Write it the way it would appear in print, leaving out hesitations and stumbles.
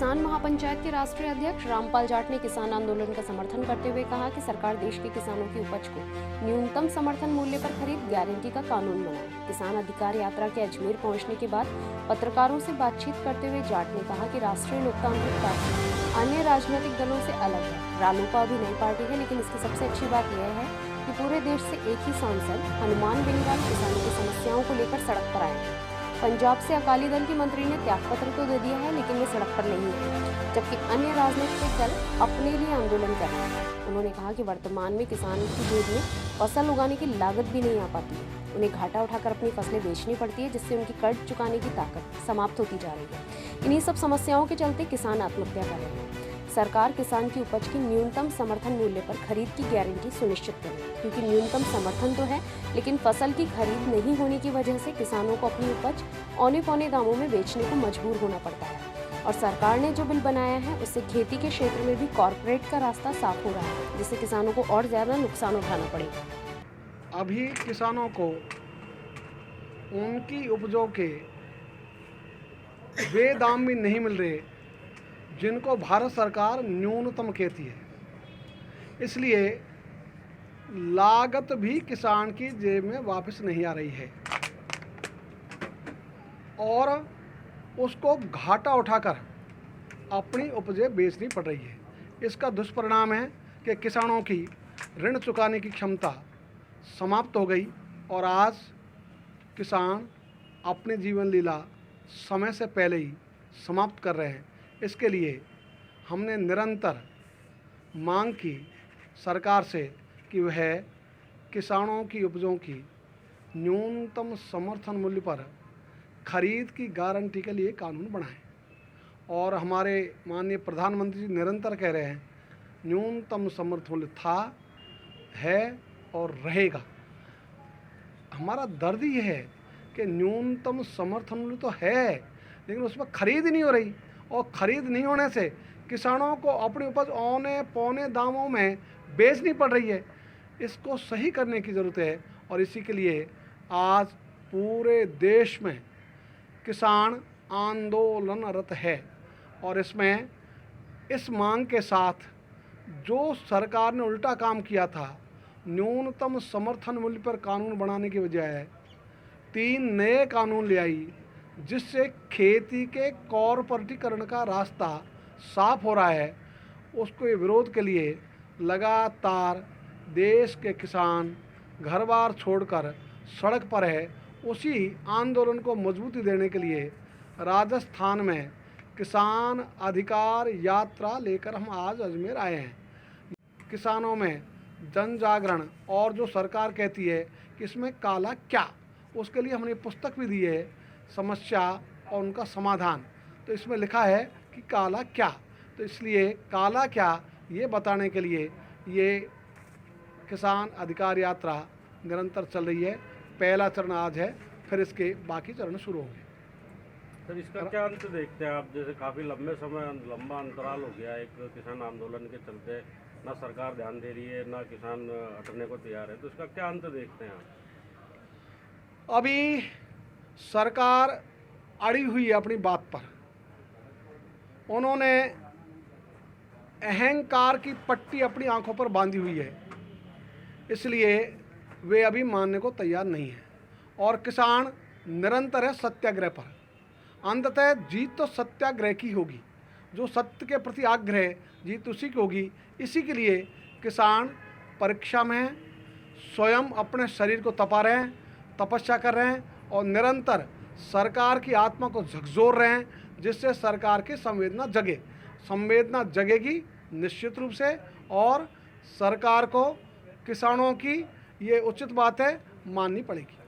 किसान महापंचायत के राष्ट्रीय अध्यक्ष रामपाल जाट ने किसान आंदोलन का समर्थन करते हुए कहा कि सरकार देश के किसानों की उपज को न्यूनतम समर्थन मूल्य पर खरीद गारंटी का कानून बनाए। किसान अधिकार यात्रा के अजमेर पहुंचने के बाद पत्रकारों से बातचीत करते हुए जाट ने कहा कि राष्ट्रीय लोकतांत्रिक पार्टी अन्य राजनीतिक दलों से अलग है। रालोपा अभी नई पार्टी है, लेकिन इसकी सबसे अच्छी बात यह है कि पूरे देश से एक ही सांसद हनुमान बेनीवाल किसानों की समस्याओं को लेकर सड़क पर आए हैं। पंजाब से अकाली दल की मंत्री ने त्यागपत्र तो दे दिया है, लेकिन वे सड़क पर नहीं है, जबकि अन्य राजनीतिक दल अपने लिए आंदोलन कर रहे हैं। उन्होंने कहा कि वर्तमान में किसानों की जेब में फसल उगाने की लागत भी नहीं आ पाती है। उन्हें घाटा उठाकर अपनी फसलें बेचनी पड़ती है, जिससे उनकी कर्ज चुकाने की ताकत समाप्त होती जा रही है। इन्हीं सब समस्याओं के चलते किसान आत्महत्या कर रहे हैं। सरकार किसान की उपज की न्यूनतम समर्थन मूल्य पर खरीद की गारंटी सुनिश्चित करे, क्योंकि न्यूनतम समर्थन तो है, लेकिन फसल की खरीद नहीं होने की वजह से किसानों को अपनी उपज औने पौने दामों में बेचने को मजबूर होना पड़ता है। और सरकार ने जो बिल बनाया है उससे खेती के क्षेत्र में भी कॉर्पोरेट का रास्ता साफ हो रहा है, जिससे किसानों को और ज्यादा नुकसान उठाना पड़ेगा। अभी किसानों को उनकी उपजों के वे दाम भी नहीं मिल रहे जिनको भारत सरकार न्यूनतम कहती है। इसलिए लागत भी किसान की जेब में वापस नहीं आ रही है और उसको घाटा उठाकर अपनी उपजें बेचनी पड़ रही है। इसका दुष्परिणाम है कि किसानों की ऋण चुकाने की क्षमता समाप्त हो गई और आज किसान अपनी जीवन लीला समय से पहले ही समाप्त कर रहे हैं। इसके लिए हमने निरंतर मांग की सरकार से कि वह किसानों की उपजों की न्यूनतम समर्थन मूल्य पर खरीद की गारंटी के लिए कानून बनाएं। और हमारे माननीय प्रधानमंत्री जी निरंतर कह रहे हैं न्यूनतम समर्थन मूल्य था, है और रहेगा। हमारा दर्द ये है कि न्यूनतम समर्थन मूल्य तो है, लेकिन उसमें खरीद नहीं हो रही और खरीद नहीं होने से किसानों को अपनी उपज औने पौने दामों में बेचनी पड़ रही है। इसको सही करने की ज़रूरत है और इसी के लिए आज पूरे देश में किसान आंदोलनरत है और इसमें इस मांग के साथ जो सरकार ने उल्टा काम किया था, न्यूनतम समर्थन मूल्य पर कानून बनाने की बजाय 3 नए कानून ले आई, जिससे खेती के कॉर्पोरेटीकरण का रास्ता साफ हो रहा है। उसके विरोध के लिए लगातार देश के किसान घर बार छोड़कर सड़क पर है। उसी आंदोलन को मजबूती देने के लिए राजस्थान में किसान अधिकार यात्रा लेकर हम आज अजमेर आए हैं। किसानों में जन जागरण और जो सरकार कहती है कि इसमें काला क्या, उसके लिए हमने पुस्तक भी दी है, समस्या और उनका समाधान। तो इसमें लिखा है कि काला क्या, तो इसलिए काला क्या ये बताने के लिए ये किसान अधिकार यात्रा निरंतर चल रही है। पहला चरण आज है, फिर इसके बाकी चरण शुरू होंगे। सर, इसका क्या अंत देखते हैं आप? जैसे काफ़ी लंबा अंतराल हो गया एक किसान आंदोलन के चलते, ना सरकार ध्यान दे रही है, ना किसान हटने को तैयार है, तो इसका क्या अंत देखते हैं आप? अभी सरकार अड़ी हुई है अपनी बात पर। उन्होंने अहंकार की पट्टी अपनी आंखों पर बांधी हुई है, इसलिए वे अभी मानने को तैयार नहीं है और किसान निरंतर है सत्याग्रह पर। अंततः जीत तो सत्याग्रह की होगी, जो सत्य के प्रति आग्रह, जीत उसी की होगी। इसी के लिए किसान परीक्षा में हैं, स्वयं अपने शरीर को तपा रहे हैं, तपस्या कर रहे हैं और निरंतर सरकार की आत्मा को झकझोर रहे हैं, जिससे सरकार की संवेदना जगेगी निश्चित रूप से। और सरकार को किसानों की ये उचित बात है माननी पड़ेगी।